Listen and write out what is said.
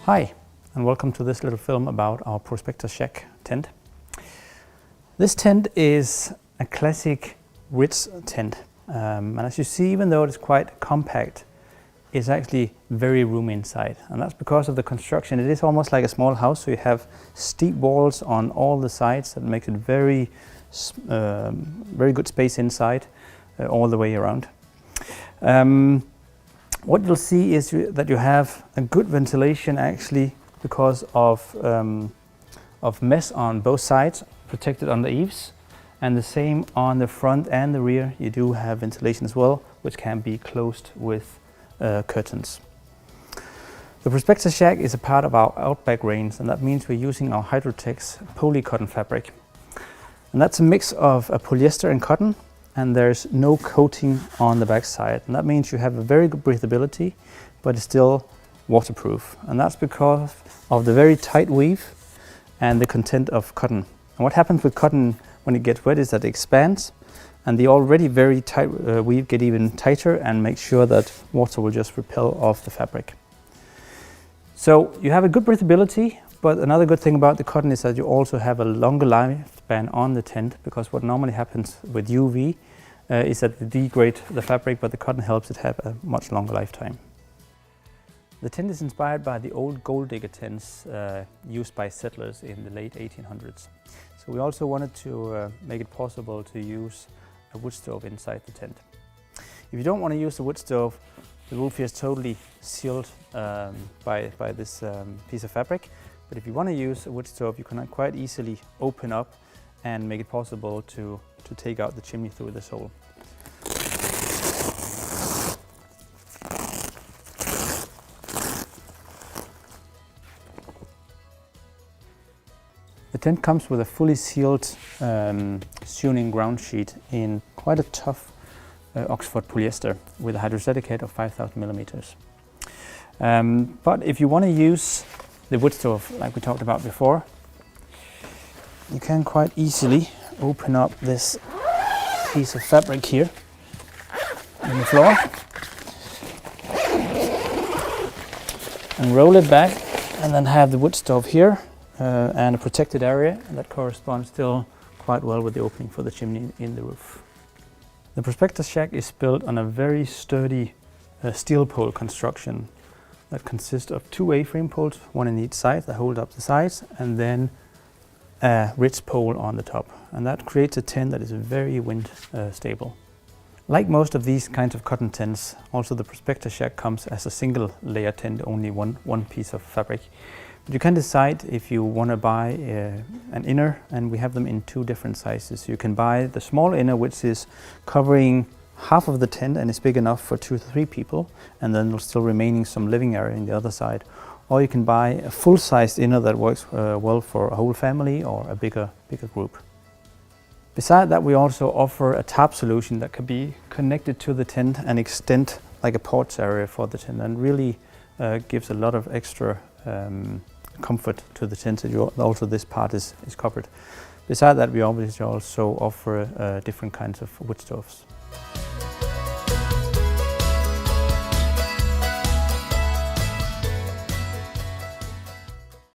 Hi, and welcome to this little film about our Prospector shack tent. This tent is a classic ridge tent, and as you see, even though it's quite compact, it's actually very roomy inside, and that's because of the construction. It is almost like a small house, so you have steep walls on all the sides that makes it very good space inside all the way around. What you'll see is that you have a good ventilation actually because of mesh on both sides, protected on the eaves, and the same on the front and the rear. You do have ventilation as well, which can be closed with curtains. The Prospector shack is a part of our Outback range, and that means we're using our Hydrotex poly cotton fabric. And that's a mix of polyester and cotton, and there's no coating on the back side. And that means you have a very good breathability, but it's still waterproof. And that's because of the very tight weave and the content of cotton. And what happens with cotton when it gets wet is that it expands, and the already very tight weave get even tighter and make sure that water will just repel off the fabric. So you have a good breathability, but another good thing about the cotton is that you also have a longer lifespan on the tent, because what normally happens with UV is that they degrade the fabric, but the cotton helps it have a much longer lifetime. The tent is inspired by the old gold digger tents used by settlers in the late 1800s. So we also wanted to make it possible to use a wood stove inside the tent. If you don't want to use the wood stove, the roof here is totally sealed by this piece of fabric. But if you want to use a wood stove, you can quite easily open up and make it possible to take out the chimney through this hole. The tent comes with a fully sealed Suning ground sheet in quite a tough Oxford polyester with a hydrostatic head of 5,000 millimeters. But if you want to use the wood stove, like we talked about before, you can quite easily open up this piece of fabric here on the floor and roll it back, and then have the wood stove here and a protected area that corresponds still quite well with the opening for the chimney in the roof. The Prospector shack is built on a very sturdy steel pole construction that consists of two A-frame poles, one in each side that hold up the sides, and then a ridge pole on the top. And that creates a tent that is very wind stable. Like most of these kinds of cotton tents, also the Prospector shack comes as a single layer tent, only one piece of fabric. But you can decide if you want to buy an inner, and we have them in two different sizes. You can buy the small inner, which is covering half of the tent and is big enough for 2 to 3 people, and then there's still remaining some living area in the other side. Or you can buy a full-sized inner that works well for a whole family or a bigger group. Besides that, we also offer a tarp solution that can be connected to the tent and extend like a porch area for the tent, and really gives a lot of extra comfort to the tent. Also this part is covered. Besides that, we obviously also offer different kinds of wood stoves.